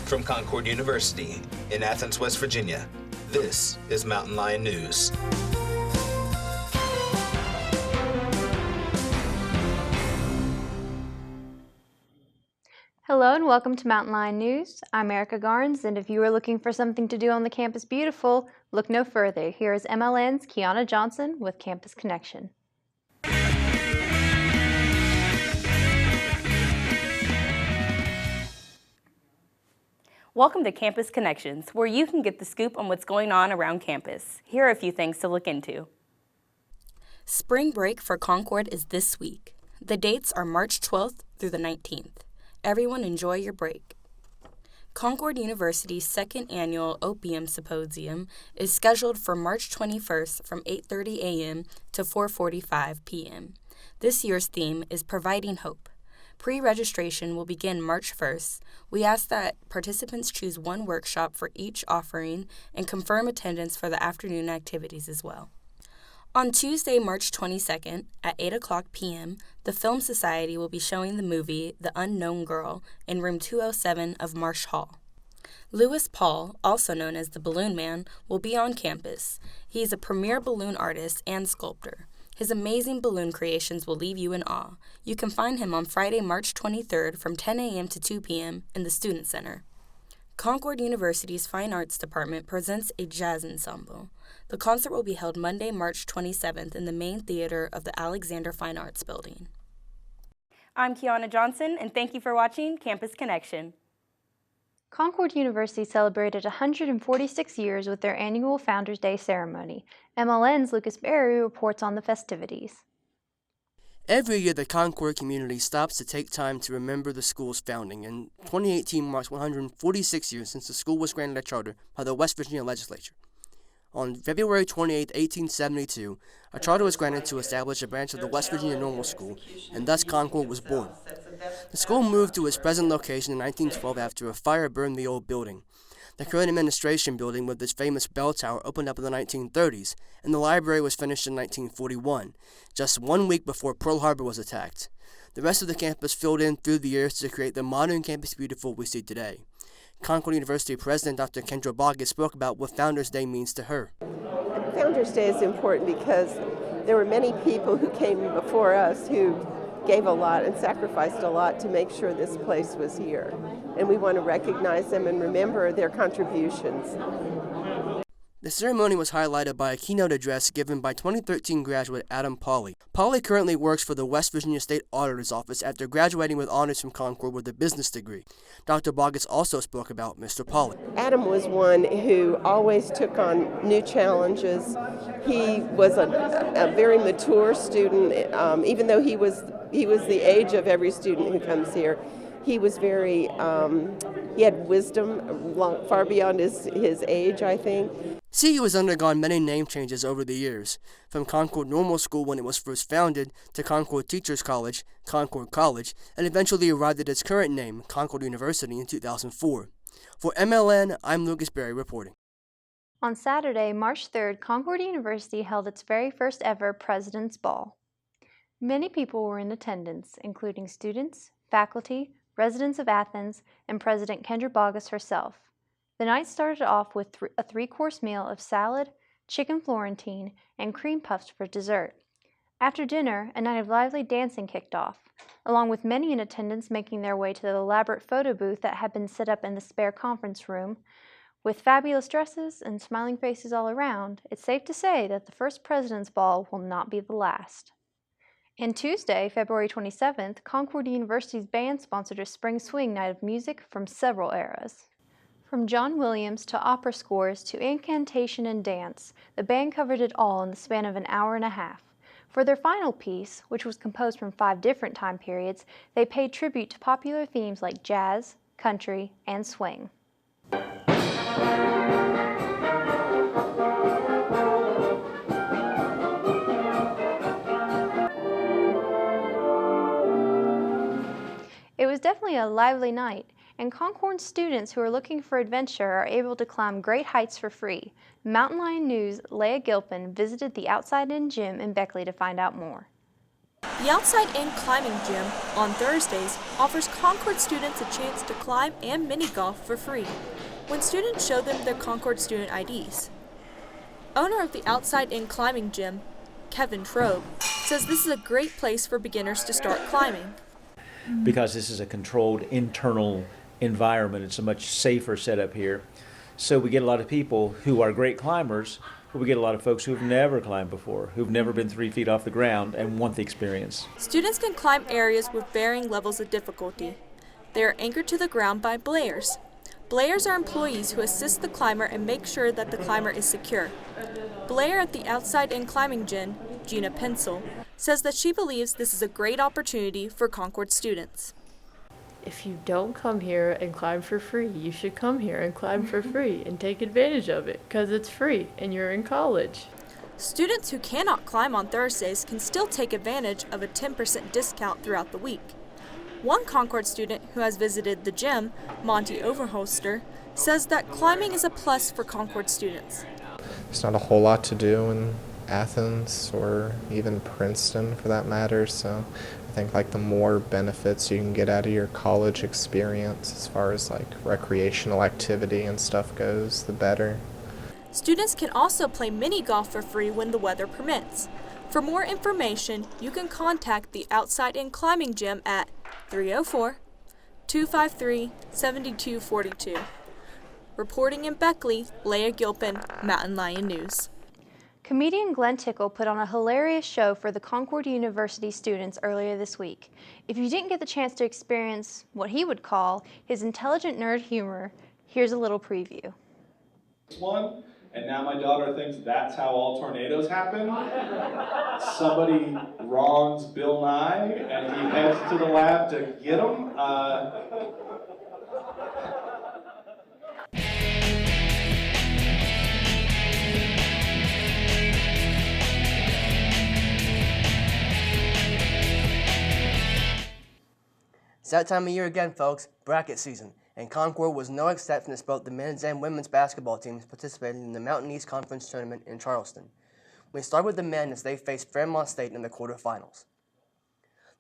From Concord University in Athens, West Virginia, this is Mountain Lion News. Hello and welcome to Mountain Lion News. I'm Erica Garnes, and if you are looking for something to do on the Campus Beautiful, look no further. Here is MLN's Kiana Johnson with Campus Connection. Welcome to Campus Connections, where you can get the scoop on what's going on around campus. Here are a few things to look into. Spring break for Concord is this week. The dates are March 12th through the 19th. Everyone enjoy your break. Concord University's second annual Opium Symposium is scheduled for March 21st from 8:30 a.m. to 4:45 p.m. This year's theme is Providing Hope. Pre-registration will begin March 1st. We ask that participants choose one workshop for each offering and confirm attendance for the afternoon activities as well. On Tuesday, March 22nd at 8 o'clock p.m., the Film Society will be showing the movie The Unknown Girl in room 207 of Marsh Hall. Louis Paul, also known as the Balloon Man, will be on campus. He is a premier balloon artist and sculptor. His amazing balloon creations will leave you in awe. You can find him on Friday, March 23rd from 10 a.m. to 2 p.m. in the Student Center. Concord University's Fine Arts Department presents a jazz ensemble. The concert will be held Monday, March 27th in the main theater of the Alexander Fine Arts Building. I'm Kiana Johnson, and thank you for watching Campus Connection. Concord University celebrated 146 years with their annual Founders Day ceremony. MLN's Lucas Berry reports on the festivities. Every year, the Concord community stops to take time to remember the school's founding, and 2018 marks 146 years since the school was granted a charter by the West Virginia legislature. On February 28, 1872, a charter was granted to establish a branch of the West Virginia Normal School, and thus Concord was born. The school moved to its present location in 1912 after a fire burned the old building. The current administration building with its famous bell tower opened up in the 1930s, and the library was finished in 1941, just 1 week before Pearl Harbor was attacked. The rest of the campus filled in through the years to create the modern Campus Beautiful we see today. Concord University President Dr. Kendra Boggett spoke about what Founders Day means to her. Founders Day is important because there were many people who came before us who gave a lot and sacrificed a lot to make sure this place was here. And we want to recognize them and remember their contributions. The ceremony was highlighted by a keynote address given by 2013 graduate Adam Pauley. Pauley currently works for the West Virginia State Auditor's Office after graduating with honors from Concord with a business degree. Dr. Boggett also spoke about Mr. Pauley. Adam was one who always took on new challenges. He was a very mature student, even though he was the age of every student who comes here. He was he had wisdom far beyond his age, I think. CU has undergone many name changes over the years, from Concord Normal School when it was first founded to Concord Teachers College, Concord College, and eventually arrived at its current name, Concord University, in 2004. For MLN, I'm Lucas Berry reporting. On Saturday, March 3rd, Concord University held its very first ever President's Ball. Many people were in attendance, including students, faculty, residents of Athens, and President Kendra Boggett herself. The night started off with a three-course meal of salad, chicken Florentine, and cream puffs for dessert. After dinner, a night of lively dancing kicked off, along with many in attendance making their way to the elaborate photo booth that had been set up in the spare conference room. With fabulous dresses and smiling faces all around, it's safe to say that the first President's Ball will not be the last. And Tuesday, February 27th, Concord University's band sponsored a spring swing night of music from several eras. From John Williams to opera scores to incantation and dance, the band covered it all in the span of an hour and a half. For their final piece, which was composed from 5 different time periods, they paid tribute to popular themes like jazz, country, and swing. It was definitely a lively night, and Concord students who are looking for adventure are able to climb great heights for free. Mountain Lion News' Leah Gilpin visited the Outside In Gym in Beckley to find out more. The Outside-In Climbing Gym on Thursdays offers Concord students a chance to climb and mini-golf for free when students show them their Concord student IDs. Owner of the Outside-In Climbing Gym, Kevin Trobe, says this is a great place for beginners to start climbing. Because this is a controlled internal environment, it's a much safer setup here. So we get a lot of people who are great climbers, but we get a lot of folks who've never climbed before, who've never been 3 feet off the ground and want the experience. Students can climb areas with varying levels of difficulty. They are anchored to the ground by belayers. Belayers are employees who assist the climber and make sure that the climber is secure. Belayer at the Outside-In Climbing Gym, Gina Pencil, says that she believes this is a great opportunity for Concord students. If you don't come here and climb for free, you should come here and climb for free and take advantage of it because it's free and you're in college. Students who cannot climb on Thursdays can still take advantage of a 10% discount throughout the week. One Concord student who has visited the gym, Monty Overholster, says that climbing is a plus for Concord students. There's not a whole lot to do in Athens or even Princeton for that matter, so I think like the more benefits you can get out of your college experience as far as like recreational activity and stuff goes, the better. Students can also play mini golf for free when the weather permits. For more information, you can contact the Outside-In Climbing Gym at 304-253-7242. Reporting in Beckley, Leah Gilpin, Mountain Lion News. Comedian Glenn Tickle put on a hilarious show for the Concord University students earlier this week. If you didn't get the chance to experience what he would call his intelligent nerd humor, here's a little preview. One, and now my daughter thinks that's how all tornadoes happen. Somebody wrongs Bill Nye, and he heads to the lab to get him. It's that time of year again, folks, bracket season, and Concord was no exception as both the men's and women's basketball teams participated in the Mountain East Conference Tournament in Charleston. We start with the men as they faced Fairmont State in the quarterfinals.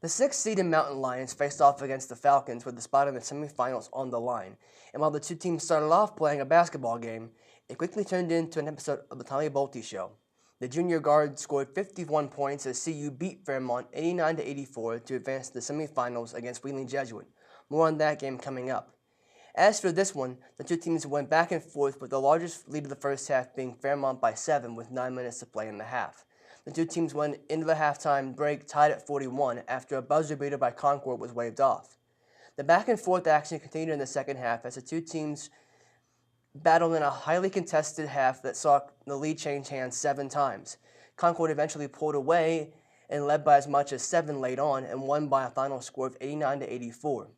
The 6th-seeded Mountain Lions faced off against the Falcons with the spot in the semifinals on the line, and while the two teams started off playing a basketball game, it quickly turned into an episode of the Tommy Bolte Show. The junior guard scored 51 points as CU beat Fairmont 89-84 to advance to the semifinals against Wheeling Jesuit. More on that game coming up. As for this one, the two teams went back and forth with the largest lead of the first half being Fairmont by 7 with 9 minutes to play in the half. The two teams went into the halftime break tied at 41 after a buzzer beater by Concord was waved off. The back and forth action continued in the second half as the two teams battled in a highly contested half that saw the lead change hands 7 times. Concord eventually pulled away and led by as much as 7 late on and won by a final score of 89-84.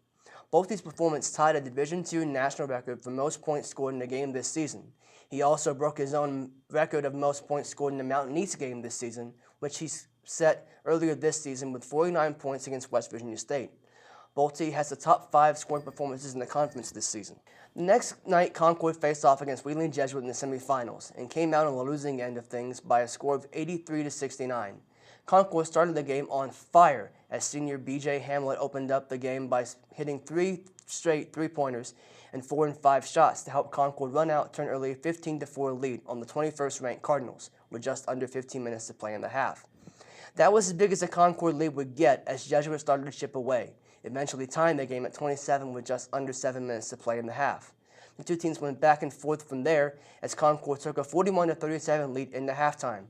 Both these performances tied a Division II national record for most points scored in a game this season. He also broke his own record of most points scored in a Mountain East game this season, which he set earlier this season with 49 points against West Virginia State. Bolte has the top 5 scoring performances in the conference this season. The next night, Concord faced off against Wheeling Jesuit in the semifinals and came out on the losing end of things by a score of 83-69. Concord started the game on fire as senior B.J. Hamlet opened up the game by hitting 3 straight three-pointers and 4 and 5 shots to help Concord run out to an early 15-4 lead on the 21st-ranked Cardinals with just under 15 minutes to play in the half. That was as big as the Concord lead would get as Jesuit started to chip away, eventually tying the game at 27 with just under 7 minutes to play in the half. The two teams went back and forth from there as Concord took a 41-37 lead into halftime.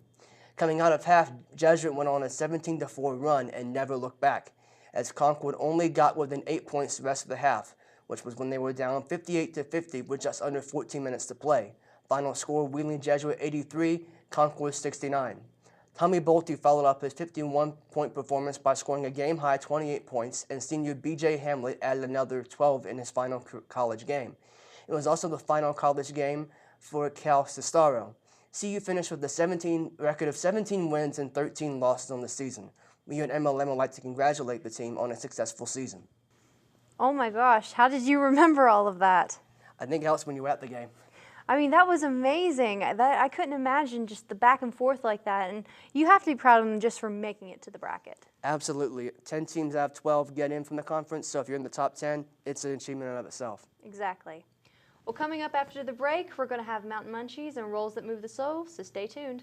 Coming out of half, Jesuit went on a 17-4 run and never looked back, as Concord only got within 8 points the rest of the half, which was when they were down 58-50 with just under 14 minutes to play. Final score, Wheeling Jesuit 83, Concord 69. Tommy Bolte followed up his 51-point performance by scoring a game-high 28 points, and senior B.J. Hamlet added another 12 in his final college game. It was also the final college game for Cal Cestaro. CU finished with a record of 17 wins and 13 losses on the season. We here at MLM would like to congratulate the team on a successful season. Oh my gosh, how did you remember all of that? I think it helps when you were at the game. I mean, that was amazing. I couldn't imagine just the back and forth like that. And you have to be proud of them just for making it to the bracket. Absolutely. 10 teams out of 12 get in from the conference, so if you're in the top 10, it's an achievement in and of itself. Exactly. Well, coming up after the break, we're going to have Mountain Munchies and Rolls That Move the Soul, so stay tuned.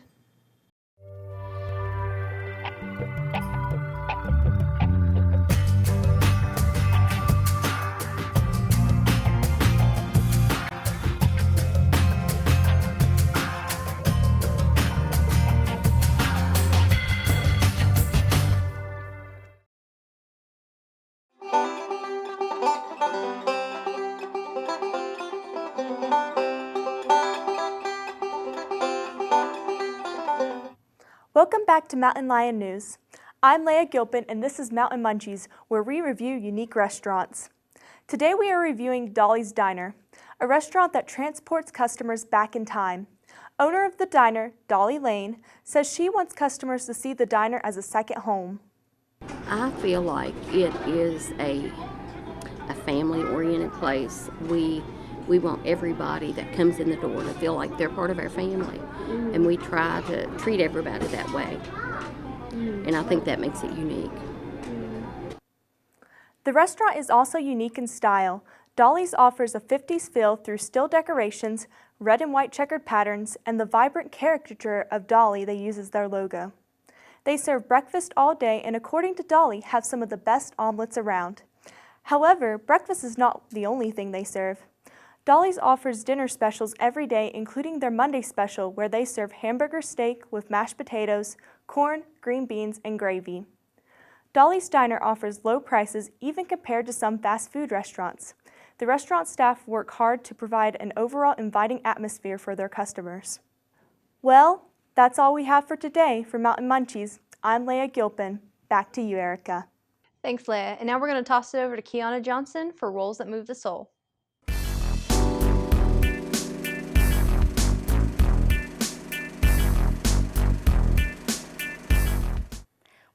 Welcome back to Mountain Lion News. I'm Leah Gilpin and this is Mountain Munchies, where we review unique restaurants. Today we are reviewing Dolly's Diner, a restaurant that transports customers back in time. Owner of the diner, Dolly Lane, says she wants customers to see the diner as a second home. I feel like it is a family-oriented place. We want everybody that comes in the door to feel like they're part of our family, and we try to treat everybody that way, and I think that makes it unique. The restaurant is also unique in style. Dolly's offers a 50s feel through still decorations, red and white checkered patterns, and the vibrant caricature of Dolly they use as their logo. They serve breakfast all day and, according to Dolly, have some of the best omelets around. However, breakfast is not the only thing they serve. Dolly's offers dinner specials every day, including their Monday special, where they serve hamburger steak with mashed potatoes, corn, green beans, and gravy. Dolly's Diner offers low prices even compared to some fast food restaurants. The restaurant staff work hard to provide an overall inviting atmosphere for their customers. Well, that's all we have for today for Mountain Munchies. I'm Leah Gilpin. Back to you, Erica. Thanks, Leah. And now we're going to toss it over to Kiana Johnson for Rolls That Move the Soul.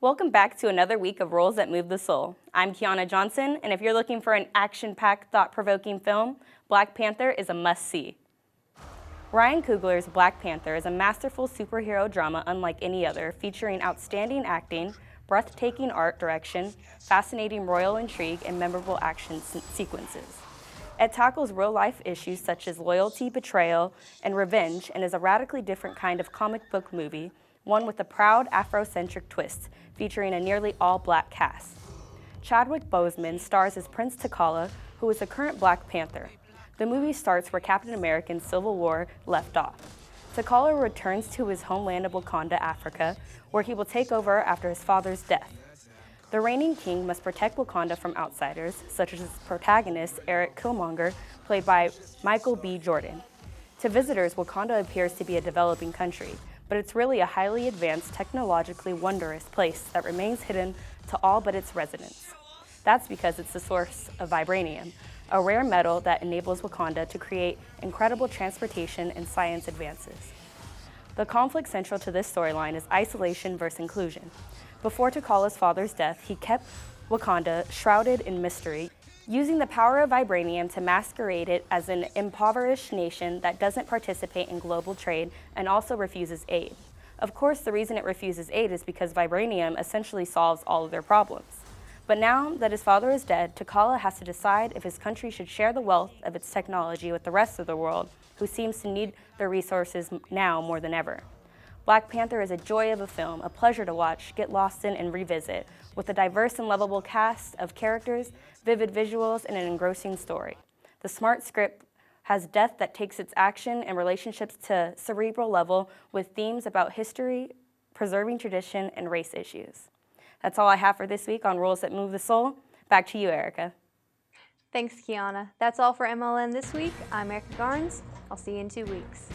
Welcome back to another week of Rolls That Move the Soul. I'm Kiana Johnson, and if you're looking for an action-packed, thought-provoking film, Black Panther is a must-see. Ryan Coogler's Black Panther is a masterful superhero drama unlike any other, featuring outstanding acting, breathtaking art direction, fascinating royal intrigue, and memorable action sequences. It tackles real-life issues such as loyalty, betrayal, and revenge, and is a radically different kind of comic book movie, one with a proud Afrocentric twist, featuring a nearly all-black cast. Chadwick Boseman stars as Prince T'Challa, who is the current Black Panther. The movie starts where Captain America's Civil War left off. T'Challa returns to his homeland of Wakanda, Africa, where he will take over after his father's death. The reigning king must protect Wakanda from outsiders, such as his protagonist, Eric Killmonger, played by Michael B. Jordan. To visitors, Wakanda appears to be a developing country, but it's really a highly advanced, technologically wondrous place that remains hidden to all but its residents. That's because it's the source of vibranium, a rare metal that enables Wakanda to create incredible transportation and science advances. The conflict central to this storyline is isolation versus inclusion. Before T'Challa's father's death, he kept Wakanda shrouded in mystery, using the power of vibranium to masquerade it as an impoverished nation that doesn't participate in global trade and also refuses aid. Of course, the reason it refuses aid is because vibranium essentially solves all of their problems. But now that his father is dead, T'Challa has to decide if his country should share the wealth of its technology with the rest of the world, who seems to need their resources now more than ever. Black Panther is a joy of a film, a pleasure to watch, get lost in, and revisit, with a diverse and lovable cast of characters, vivid visuals, and an engrossing story. The smart script has depth that takes its action and relationships to cerebral level with themes about history, preserving tradition, and race issues. That's all I have for this week on Rolls That Move the Soul. Back to you, Erica. Thanks, Kiana. That's all for MLN this week. I'm Erica Garnes. I'll see you in 2 weeks.